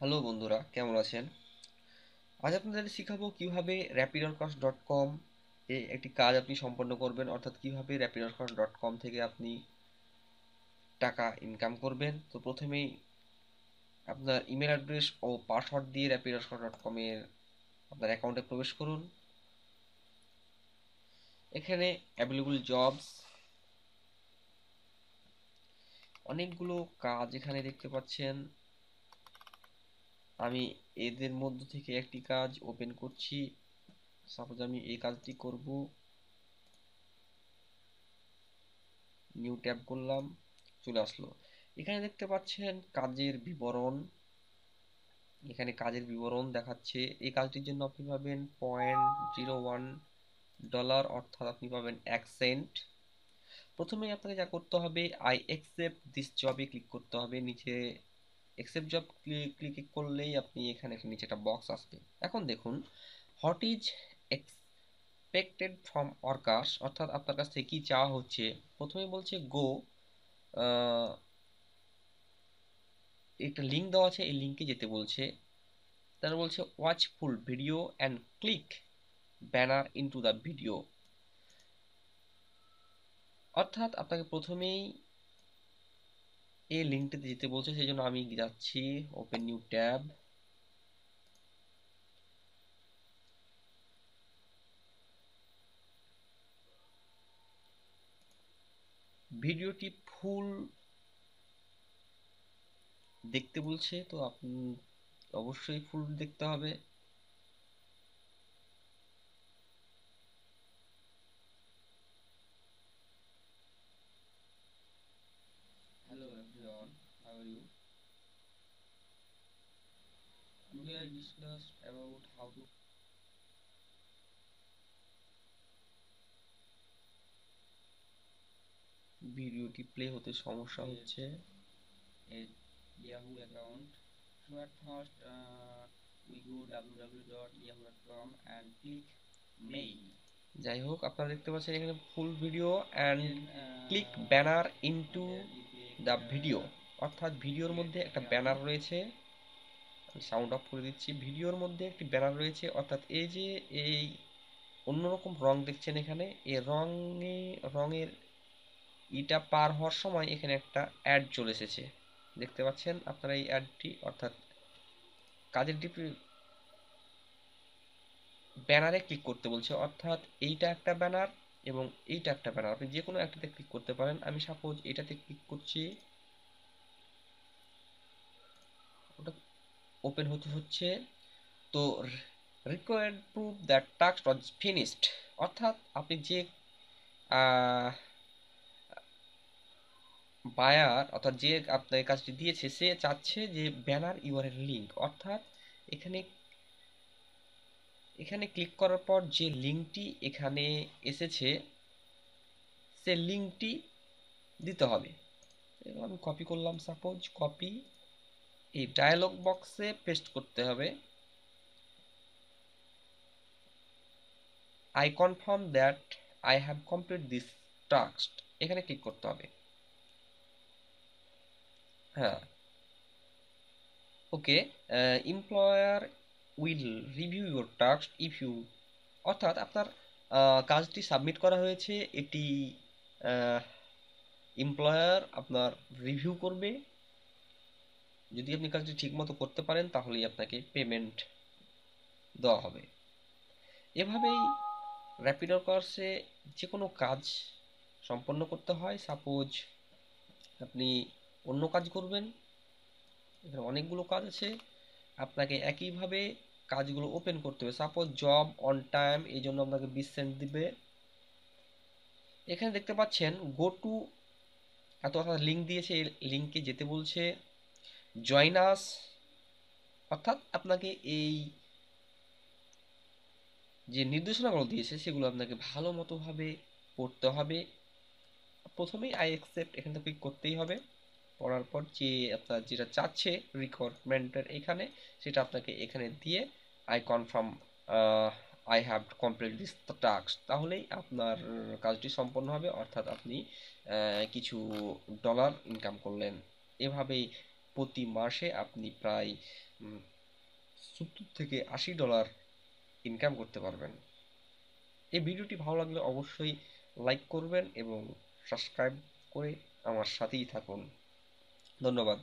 Hello বন্ধুরা, কেমন আছেন? আজ আপনাদের শিখাবো কিভাবে rapidocost.com এ একটি কাজ আপনি সম্পন্ন করবেন, অর্থাৎ কিভাবে rapidocost.com থেকে আপনি টাকা ইনকাম করবেন। তো প্রথমেই আপনার ইমেল অ্যাড্রেস ও পাসওয়ার্ড দিয়ে rapidocost.com এর আপনার অ্যাকাউন্টে প্রবেশ করুন। এখানে অ্যাভেলেবল জবস, অনেকগুলো কাজ এখানে দেখতে পাচ্ছেন। আমি এদের মধ্য থেকে একটি কাজ ওপেন করছি। সাপোজ আমি এই কাজটি করব, নিউ ট্যাব করলাম, চলে আসলো। এখানে দেখতে পাচ্ছেন কাজের বিবরণ। এখানে কাজের বিবরণ দেখাচ্ছে। এই কাজটির জন্য আপনি পাবেন $0.01, অর্থাৎ আপনি পাবেন 1 সেন্ট। প্রথমেই আপনাকে যা করতে হবে, আই অ্যাকসেপ্ট দিস জবে ক্লিক করতে হবে। নিচে অ্যাকসেপ্ট জব ক্লিক করলেই আপনি এখানে একটা নিচে একটা বক্স আসবে। এখন দেখুন, what is expected from workers, অর্থাৎ আপনার কাছ থেকে কি চাওয়া হচ্ছে। প্রথমে বলছে গো, একটা লিঙ্ক দেওয়া আছে, এই লিঙ্কে যেতে বলছে। তারা বলছে watch full video and click banner into the video, অর্থাৎ আপনাকে প্রথমেই এই লিঙ্কটিতে যেতে বলছে। সেই জন্য আমি যাচ্ছি, ওপেন নিউ ট্যাব। ভিডিওটি ফুল দেখতে বলছে, তো আপনি অবশ্যই ফুল দেখতে হবে। Hello everyone, how are you? Today I discussed about how to ভিডিওটি প্লে হতে সমস্যা হচ্ছে। a Yahoo account. So at first we go www.yahoo.com and click mail. যাই হোক, আপনারা দেখতে পাচ্ছেন এখানে full video and click banner into the video, অর্থাৎ ভিডিওর মধ্যে একটা ব্যানার রয়েছে। আমি সাউন্ড অফ করে দিচ্ছি। ভিডিওর মধ্যে একটি ব্যানার রয়েছে, অর্থাৎ এই যে এই অন্যরকম রং দেখছেন এখানে, এই রঙের ইটা পার হওয়ার সময় এখানে একটা অ্যাড চলে এসেছে। দেখতে পাচ্ছেন আপনারা এই অ্যাডটি, অর্থাৎ কাজের ডিপি ব্যানারে ক্লিক করতে বলছে, অর্থাৎ এইটা একটা ব্যানার এবং এইটা একটা ব্যানার। আপনি যে কোনো একটাতে ক্লিক করতে পারেন। আমি সাপোজ এটাতে ক্লিক করছি, ওটা ওপেন হতে হচ্ছে। তো required proof that task was finished, অর্থাৎ আপনি যে বায়ার, অর্থাৎ যে আপনার কাজটি দিয়েছে, সে চাচ্ছে যে ব্যানার ইউআরএল লিঙ্ক, অর্থাৎ এখানে এখানে ক্লিক করার পর যে লিঙ্কটি এখানে এসেছে, সে লিঙ্কটি দিতে হবে। আমি কপি করলাম, সাপোজ কপি, এই ডায়ালগ বক্সে পেস্ট করতে হবে। I confirm that I have complete this task, এখানে ক্লিক করতে হবে। হ্যাঁ, okay. Employer will review your task if you, অর্থাৎ আপনার কাজটি সাবমিট করা হয়েছে, এটি এমপ্লয়ার আপনার রিভিউ করবে। যদি আপনি কাজটি ঠিকমতো করতে পারেন তাহলেই আপনাকে পেমেন্ট দেওয়া হবে। এভাবেই র্যাপিডো কোর্সে যে কোনো কাজ সম্পন্ন করতে হয়। সাপোজ আপনি অন্য কাজ করবেন, এখানে অনেকগুলো কাজ আছে, আপনাকে একইভাবে কাজগুলো ওপেন করতে হবে। সাপোজ জব অন টাইম, এই জন্য আপনাকে 20 সেন্ট দিবে। এখানে দেখতে পাচ্ছেন গো টু, এত অর্থাৎ লিঙ্ক দিয়েছে, এই লিঙ্কে যেতে বলছে। জয়েন আস, অর্থাৎ আপনাকে এই যে নির্দেশনাগুলো দিয়েছে সেগুলো আপনাকে ভালো মতোভাবে পড়তে হবে। প্রথমেই আই অ্যাকসেপ্ট এখানে ক্লিক করতেই হবে। করার পর যে আপনার যেটা চাচ্ছে রিকোয়ারমেন্টের এখানে, সেটা আপনাকে এখানে দিয়ে I confirm I have complete this task, তাহলেই আপনার কাজটি সম্পন্ন হবে, অর্থাৎ আপনি কিছু ডলার ইনকাম করলেন। এভাবেই প্রতি মাসে আপনি প্রায় $70 থেকে $80 ইনকাম করতে পারবেন। এই ভিডিওটি ভালো লাগলে অবশ্যই লাইক করবেন এবং সাবস্ক্রাইব করে আমার সাথেই থাকুন। ধন্যবাদ।